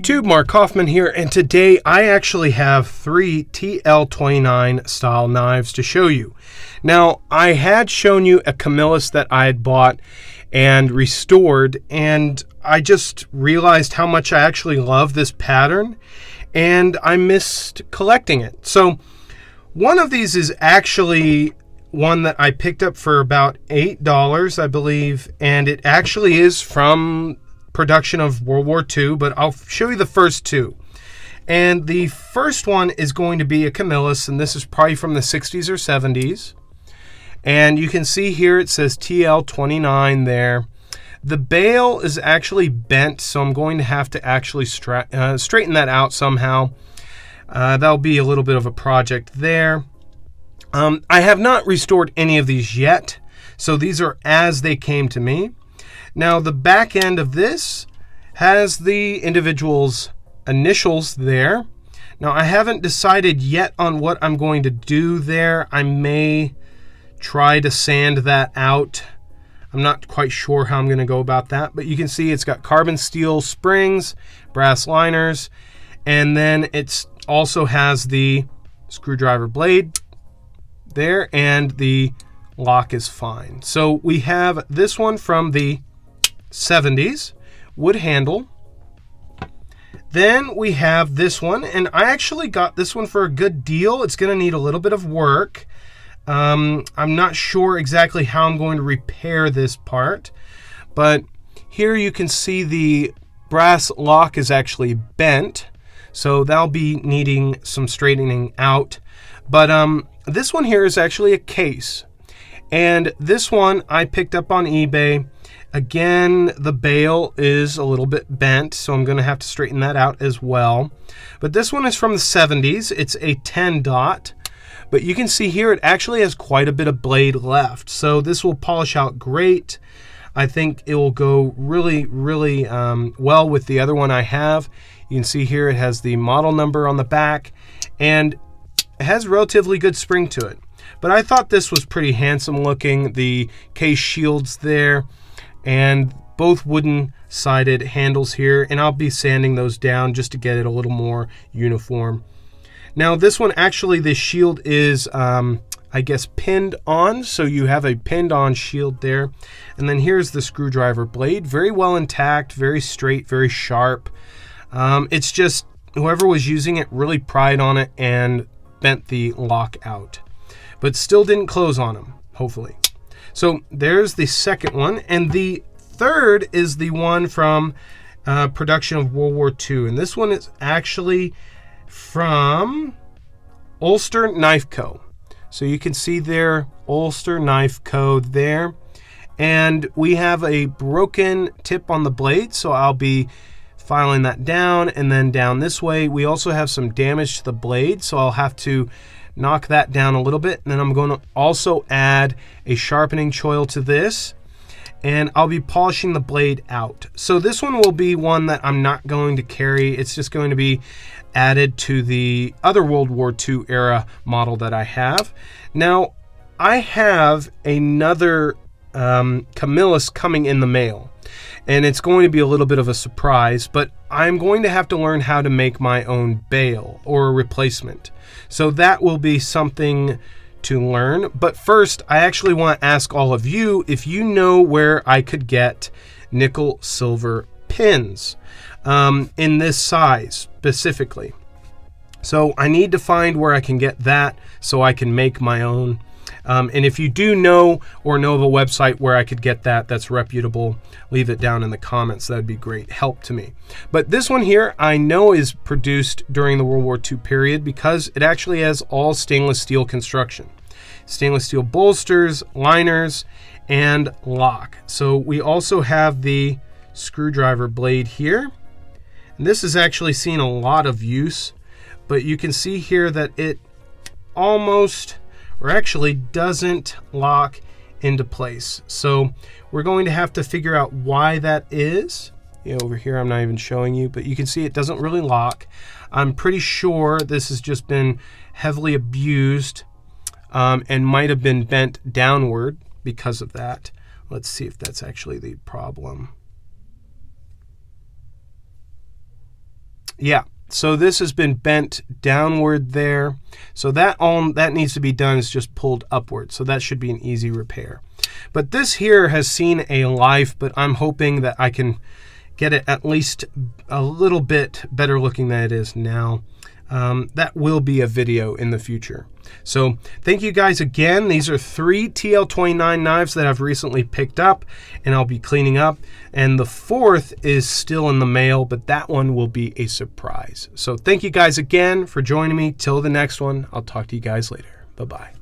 YouTube, Mark Kaufman here, and today I actually have 3 TL-29 style knives to show you. Now, I had shown you a Camillus that I had bought and restored, and I just realized how much I actually love this pattern, and I missed collecting it. So, one of these is actually one that I picked up for about $8, I believe, and it actually is from production of World War II, but I'll show you the first two. And the first one is going to be a Camillus, and this is probably from the 60s or 70s. And you can see here it says TL-29 there. The bail is actually bent, so I'm going to have to actually straighten that out somehow. That'll be a little bit of a project there. I have not restored any of these yet, so these are as they came to me. Now, the back end of this has the individual's initials there. Now, I haven't decided yet on what I'm going to do there. I may try to sand that out. I'm not quite sure how I'm going to go about that, but you can see it's got carbon steel springs, brass liners, and then it also has the screwdriver blade there, and the lock is fine. So we have this one from the 70s, wood handle. Then we have this one, and I actually got this one for a good deal. It's going to need a little bit of work. I'm not sure exactly how I'm going to repair this part, but here you can see the brass lock is actually bent, so that'll be needing some straightening out. But this one here is actually a case, and this one I picked up on eBay. Again, the bail is a little bit bent, so I'm going to have to straighten that out as well. But this one is from the 70s. It's a 10 dot. But you can see here it actually has quite a bit of blade left. So this will polish out great. I think it will go really, really well with the other one I have. You can see here it has the model number on the back, and it has relatively good spring to it. But I thought this was pretty handsome looking. The case shields there, and both wooden sided handles here, and I'll be sanding those down just to get it a little more uniform. Now this one, actually the shield is I guess pinned on, so you have a pinned on shield there. And then here's the screwdriver blade, very well intact, very straight, very sharp. It's just whoever was using it really pried on it and bent the lock out, but still didn't close on them, hopefully. So there's the second one, and the third is the one from production of World War II, and this one is actually from Ulster Knife Co. So you can see there, Ulster Knife Co. there, and we have a broken tip on the blade, so I'll be filing that down, and then down this way we also have some damage to the blade, so I'll have to knock that down a little bit. And then I'm going to also add a sharpening choil to this, and I'll be polishing the blade out. So this one will be one that I'm not going to carry. It's just going to be added to the other World War II era model that I have. Now, I have another Camillus coming in the mail, and it's going to be a little bit of a surprise, but I'm going to have to learn how to make my own bail or a replacement. So that will be something to learn. But first, I actually want to ask all of you if you know where I could get nickel silver pins in this size specifically. So I need to find where I can get that so I can make my own. And if you do know or know of a website where I could get that that's reputable, leave it down in the comments. That'd be great help to me. But this one here I know is produced during the World War II period because it actually has all stainless steel construction. Stainless steel bolsters, liners, and lock. So we also have the screwdriver blade here. And this has actually seen a lot of use, but you can see here that it almost, or actually doesn't lock into place. So we're going to have to figure out why that is. Over here I'm not even showing you, but you can see it doesn't really lock. I'm pretty sure this has just been heavily abused and might have been bent downward because of that. Let's see if that's actually the problem. Yeah. So this has been bent downward there. So that all that needs to be done is just pulled upward. So that should be an easy repair. But this here has seen a life, but I'm hoping that I can get it at least a little bit better looking than it is now. That will be a video in the future. So thank you guys again. These are 3 TL-29 knives that I've recently picked up and I'll be cleaning up. And the 4th is still in the mail, but that one will be a surprise. So thank you guys again for joining me. Till the next one, I'll talk to you guys later. Bye-bye.